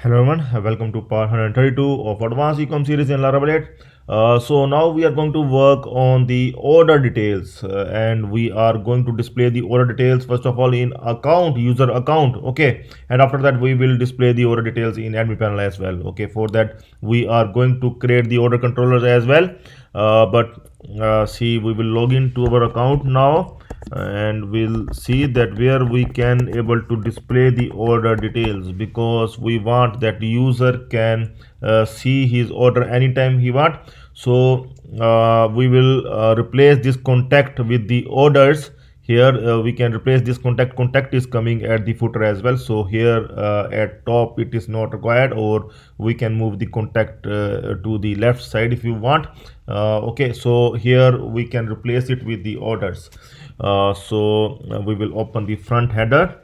Hello everyone, welcome to part 132 of Advanced Ecom series in Laravel 8. So now we are going to work on the order details and we are going to display the order details first of all in account, user account, okay, and after that we will display the order details in admin panel as well, okay. For that we are going to create the order controllers as well, but see, we will log into our account now and we'll see that where we can able to display the order details, because we want that user can see his order anytime he want. So we will replace this contact with the orders. Here we can replace this contact is coming at the footer as well, so here at top it is not required, or we can move the contact to the left side if you want. Okay, so here we can replace it with the orders. We will open the front header.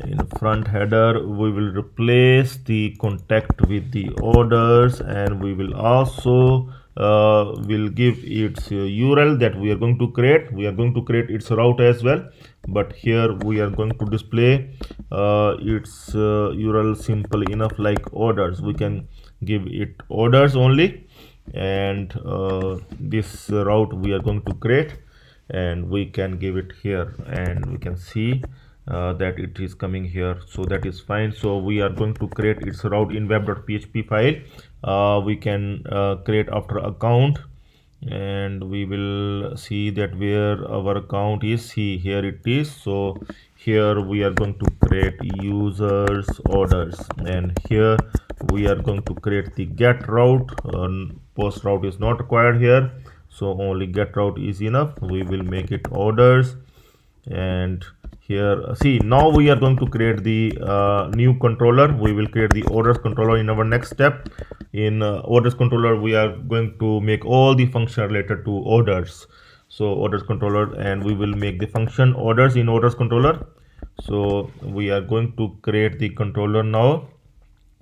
In front header we will replace the contact with the orders, and we will also will give its URL that we are going to create. We are going to create its route as well, but here we are going to display its URL simple enough, like orders. We can give it orders only, and this route we are going to create, and we can give it here, and we can see that it is coming here, so that is fine. So we are going to create its route in web.php file. We can create after account, and we will see that where our account is. See, here it is. So here we are going to create users orders, and here we are going to create the get route. Post route is not required here, so only get route is enough. We will make it orders, and here see, now we are going to create the new controller. We will create the orders controller in our next step. In orders controller we are going to make all the function related to orders. So orders controller, and we will make the function orders in orders controller. So we are going to create the controller now,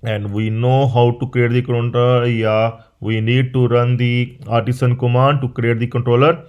and we know how to create the controller. Yeah, we need to run the artisan command to create the controller.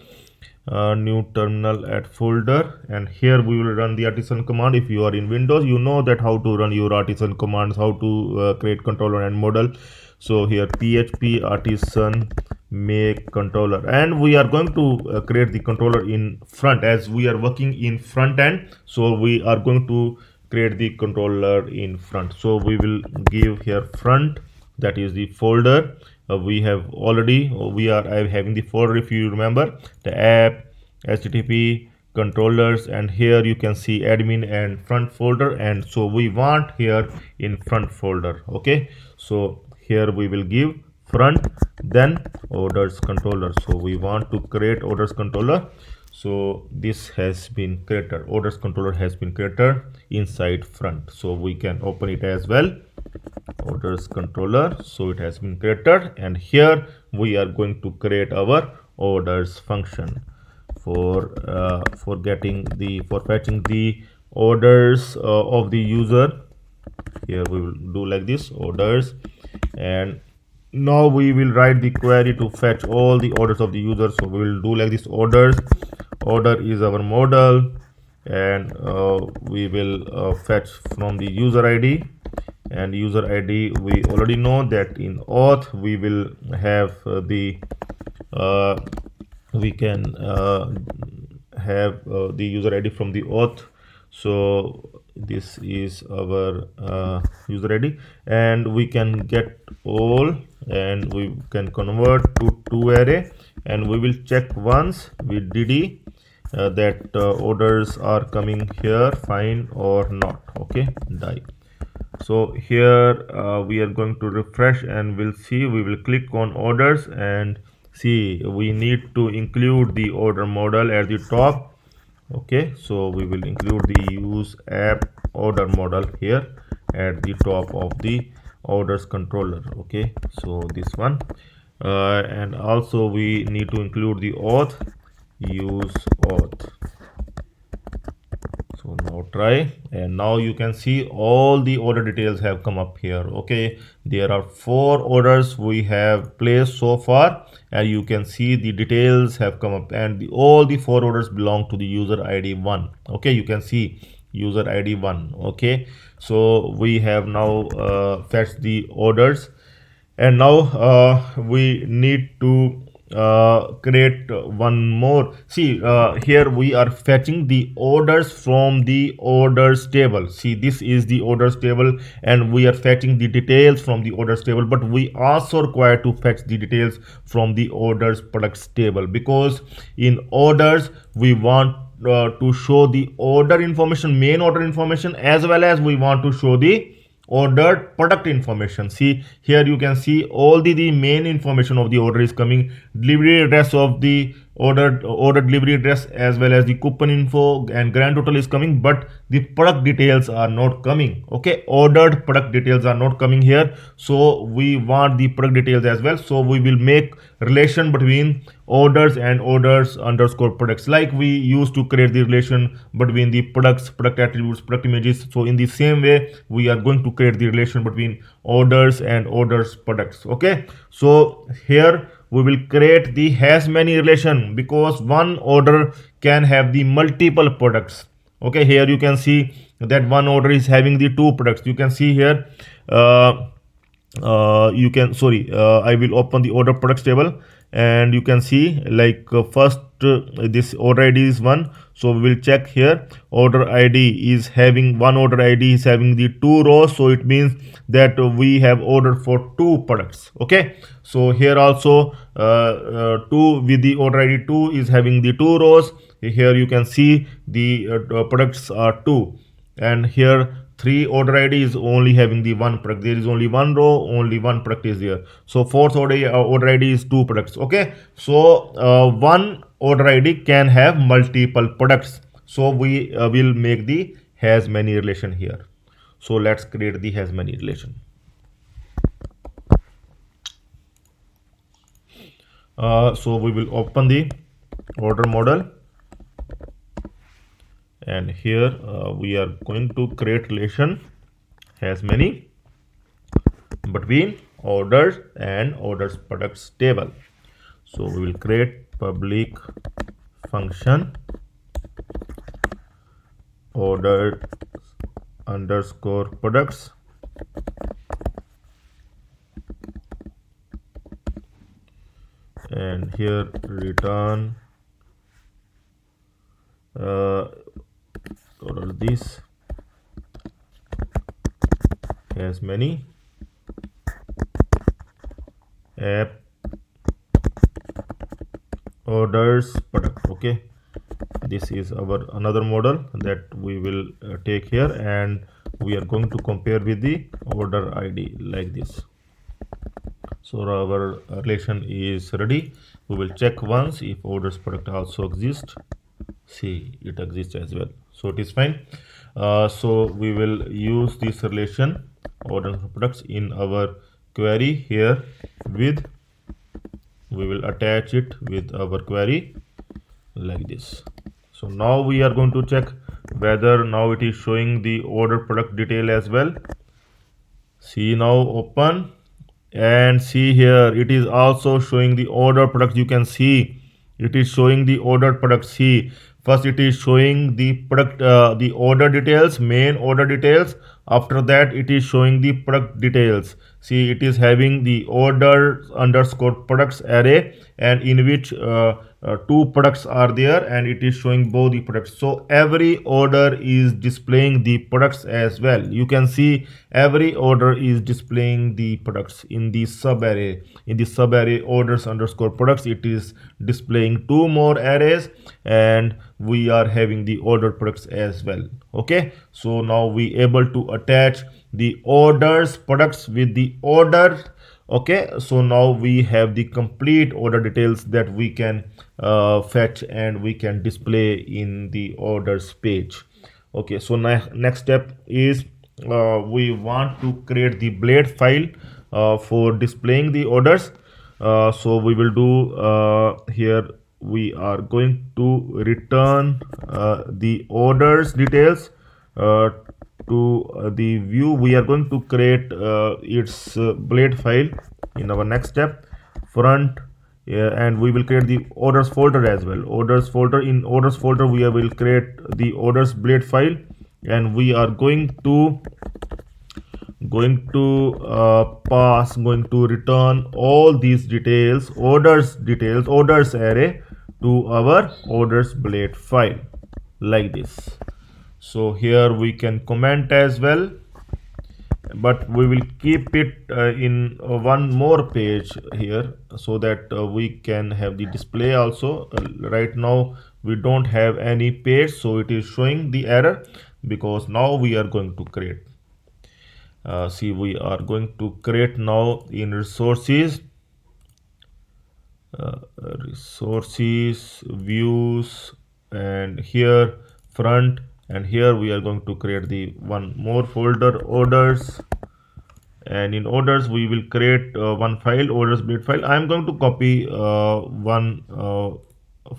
New terminal at folder, and here we will run the artisan command. If you are in Windows, you know that how to run your artisan commands, how to create controller and model. So here php artisan make controller, and we are going to create the controller in front, as we are working in front end, so we are going to create the controller in front. So we will give here front, that is the folder. We have already, we are having the folder, if you remember, the app, http, controllers, and here you can see admin and front folder, and so we want here in front folder. Okay, so here we will give front, then orders controller. So we want to create orders controller, so this has been created. Orders controller has been created inside front, so we can open it as well. Orders controller, so it has been created, and here we are going to create our orders function for fetching the orders of the user. Here we will do like this, orders, and now we will write the query to fetch all the orders of the user. So we will do like this, orders. Order is our model, and we will fetch from the user id, and user id we already know that in auth we will have we can have the user id from the auth. So this is our user id, and we can get all, and we can convert to array, and we will check once with dd that orders are coming here fine or not. Okay, die. So here we are going to refresh, and we'll see, we will click on orders, and see, we need to include the order model at the top. Okay, so we will include the use app order model here at the top of the orders controller. Okay, so this one, and also we need to include the auth, use auth. So now try, and now you can see all the order details have come up here. Okay, there are 4 orders we have placed so far, and you can see the details have come up, and all the 4 orders belong to the user id 1. Okay, you can see user id 1. Okay, so we have now fetched the orders, and now we need to create one more. See, here we are fetching the orders from the orders table. See, this is the orders table, and we are fetching the details from the orders table, but we also require to fetch the details from the orders products table, because in orders we want to show the order information, main order information, as well as we want to show the ordered product information. See, here you can see all the main information of the order is coming, delivery address of the order delivery address, as well as the coupon info and grand total is coming, but the product details are not coming. Okay, ordered product details are not coming here, so we want the product details as well. So we will make relation between orders and orders underscore products, like we used to create the relation between the products, product attributes, product images. So in the same way we are going to create the relation between orders and orders products. Okay, so here we will create the has many relation, because one order can have the multiple products. Okay, here you can see that one order is having the two products. You can see here, you can, sorry, I will open the order products table, and you can see, like, first this order id is 1, so we will check here. Order id is having one, order id is having the two rows, so it means that we have ordered for two products. Okay, so here also 2 with the order id 2 is having the two rows. Here you can see the products are 2, and here 3 order id is only having the one product. There is only one row, only one product is there. So fourth order id is 2 products. Okay, so one order id can have multiple products, so we will make the has many relation here. So let's create the has many relation. So we will open the order model, and here we are going to create relation has many between orders and orders products table. So we will create public function order underscore products, and here return order this has many app orders product. Okay, this is our another model that we will take here, and we are going to compare with the order id like this. So our relation is ready. We will check once if orders product also exists. See, it exists as well, so it is fine. So we will use this relation order products in our query here with, we will attach it with our query like this. So now we are going to check whether now it is showing the order product detail as well. See, now open and see, here it is also showing the order products. You can see it is showing the ordered products. See, first it is showing the product, the order details, main order details. After that it is showing the product details. See, it is having the order underscore products array, and in which two products are there, and it is showing both the products. So every order is displaying the products as well. You can see every order is displaying the products in the sub array. In the sub array orders underscore products, it is displaying two more arrays, and we are having the order products as well. Okay, so now we able to attach the orders products with the order. Okay, so now we have the complete order details that we can fetch and we can display in the orders page. Okay, so next step is we want to create the blade file for displaying the orders. So we will do here, we are going to return the orders details to the view. We are going to create its blade file in our next step front, and we will create the orders folder as well. Orders folder, in orders folder we will create the orders blade file, and we are going to return all these details, orders array to our orders blade file like this. So here we can comment as well, but we will keep it in one more page here so that we can have the display also. Right now we don't have any page, so it is showing the error because now we are going to create. See, we are going to create now in resources, views, and here front, and here we are going to create the one more folder, orders. And in orders we will create one file, orders blade file. I am going to copy one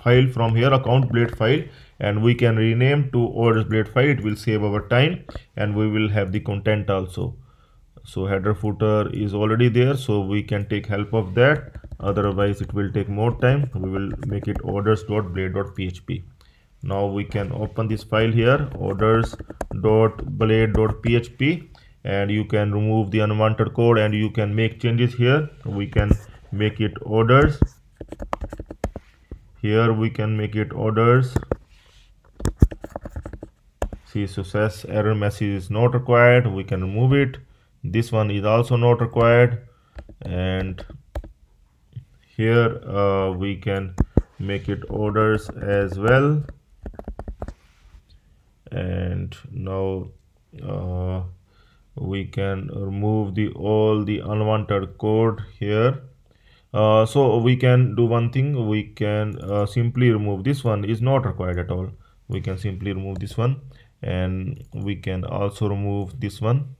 file from here, account blade file, and we can rename to orders blade file. It will save our time, and we will have the content also. So header footer is already there, so we can take help of that, otherwise it will take more time. We will make it orders.blade.php. Now we can open this file here, orders.blade.php, and you can remove the unwanted code and you can make changes here. We can make it orders. Here we can make it orders. See, success error message is not required, we can remove it. This one is also not required, and here we can make it orders as well. And now we can remove all the unwanted code here. So we can do one thing, we can simply remove this one, is not required at all. We can simply remove this one, and we can also remove this one.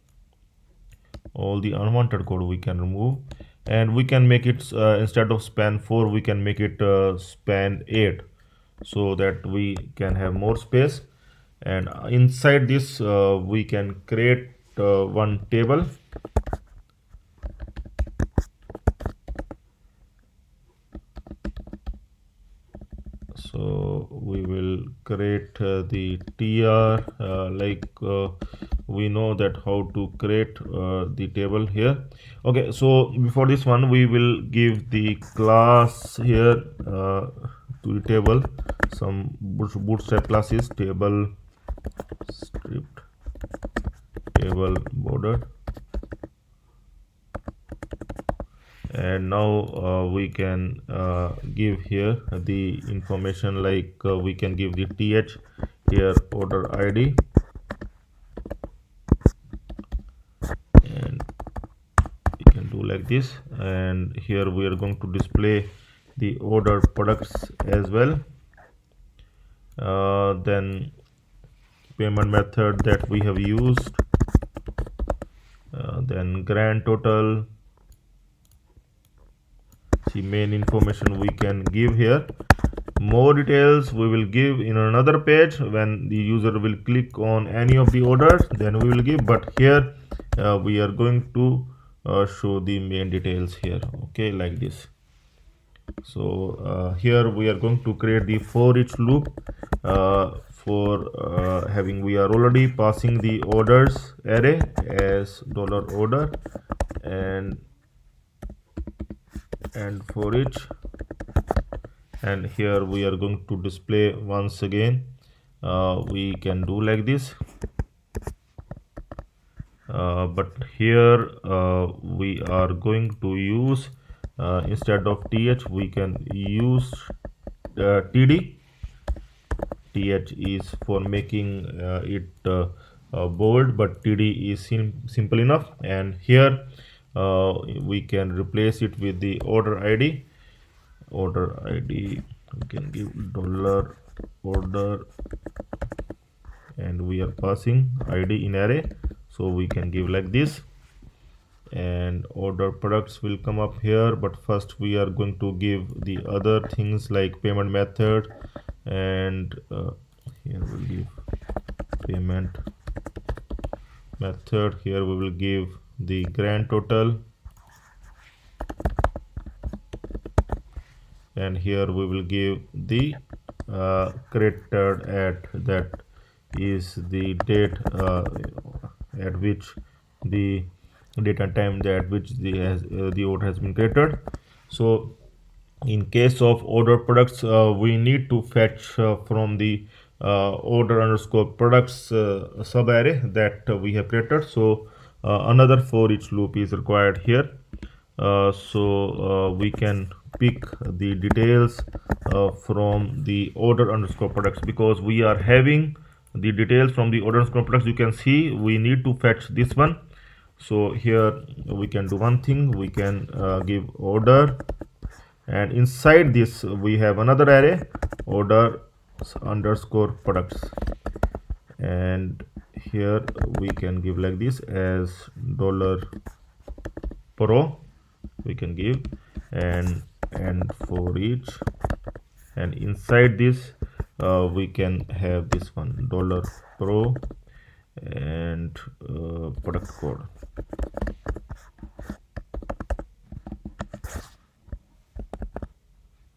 All the unwanted code we can remove, and we can make it instead of span 4 we can make it span 8, so that we can have more space. And inside this we can create one table. So we will create the tr we know that how to create the table here. Okay, so before this one we will give the class here to the table, some bootstrap classes, table script, table bordered. And now we can give here the information, like we can give the th here, order id, and we can do like this. And here we are going to display the order products as well. Then payment method that we have used, then grand total. See, main information we can give here. More details we will give in another page when the user will click on any of the orders, then we will give, but here we are going to show the main details here, okay, like this. So here we are going to create the for each loop for having, we are already passing the orders array as $order, and for each, and here we are going to display once again. We can do like this, but here we are going to use instead of th we can use td. Th is for making it bold, but td is simple enough. And here we can replace it with the order id. We can give $order, and we are passing id in array, so we can give like this. And order products will come up here, but first we are going to give the other things like payment method, and here we'll give payment method. Here we will give the grand total, and here we will give the created at that is the date at which the date and time at which the order has been created. So in case of order products, we need to fetch from the order underscore products subarray that we have created. So another for each loop is required here. So we can pick the details from the order underscore products, because we are having the details from the order underscore products. You can see we need to fetch this one. So here we can do one thing, we can give order, and inside this we have another array, order underscore products, and here we can give like this as dollar pro, we can give, and for each, and inside this we can have this one, dollar pro and product code.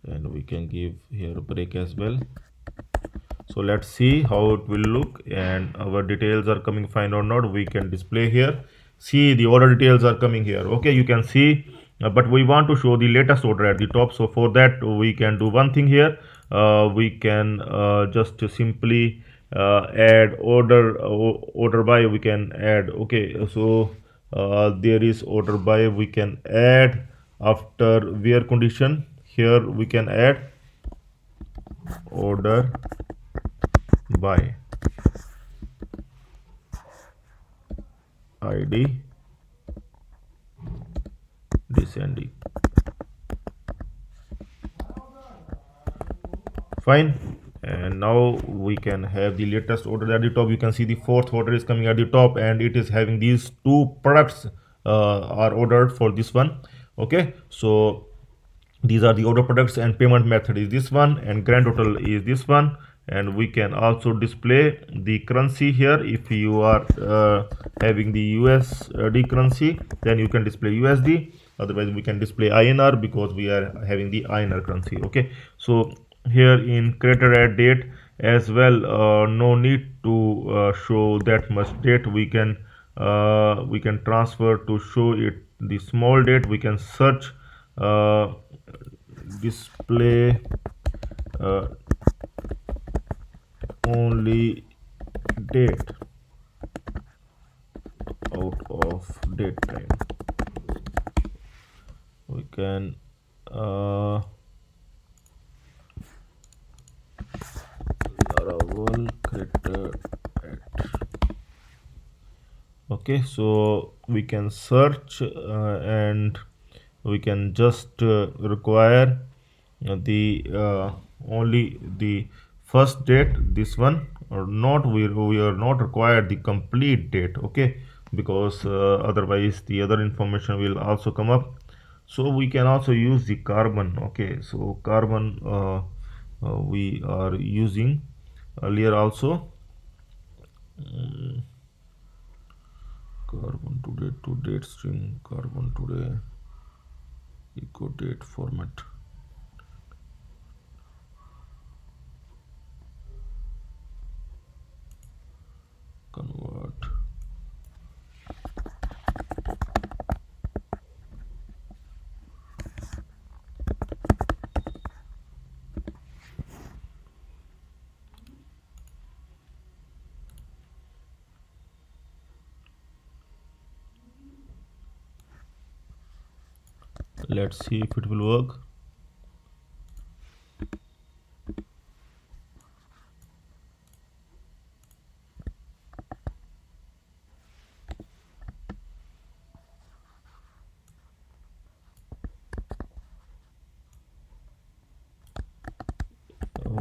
And we can give here a break as well. So let's see how it will look, and our details are coming fine or not. We can display here. See, the order details are coming here. Okay, you can see, but we want to show the latest order at the top. So for that we can do one thing here. We can just simply add order by, we can add. Okay, so there is order by, we can add after where condition. Here we can add order by id descending. Fine. And now we can have the latest order at the top. You can see the fourth order is coming at the top, and it is having these two products are ordered for this one. Okay, so these are the order products, and payment method is this one, and grand total is this one. And we can also display the currency here. If you are having the USD currency, then you can display USD. Otherwise we can display INR, because we are having the INR currency. Okay, so here in creator add date as well, no need to show that much date. We can transfer to show it the small date. We can search display only date out of date time. We can Laravel creator at. Okay, so we can search and we can just require the only the first date, this one, or not. We are not required the complete date. Okay, because otherwise the other information will also come up. So we can also use the carbon. Okay, so carbon we are using earlier also. Carbon today to date string, carbon today echo date format. Convert. Let's see if it will work.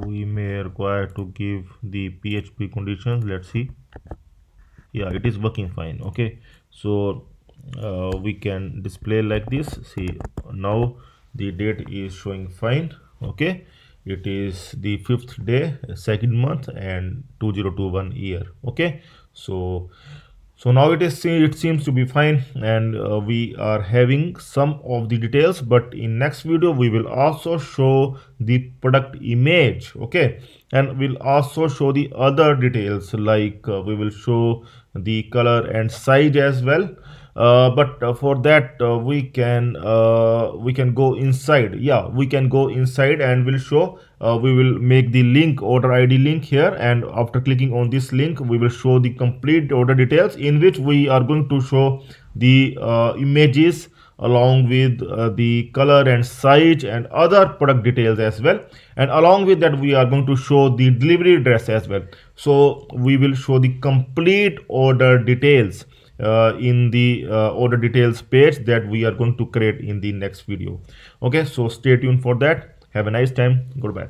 We may require to give the PHP conditions. Let's see. Yeah, it is working fine. Okay, so we can display like this. See, now the date is showing fine. Okay, it is the 5th day, 2nd month, and 2021 year. Okay, so So now it seems to be fine, and we are having some of the details, but in next video we will also show the product image. Okay, and we'll also show the other details, like we will show the color and size as well. But for that we can go inside. Yeah, we can go inside and we'll show. We will make the link, order ID link here, and after clicking on this link we will show the complete order details, in which we are going to show the images along with the color and size and other product details as well, and along with that we are going to show the delivery address as well. So we will show the complete order details in the order details page that we are going to create in the next video. Okay, so stay tuned for that. Have a nice time. Goodbye.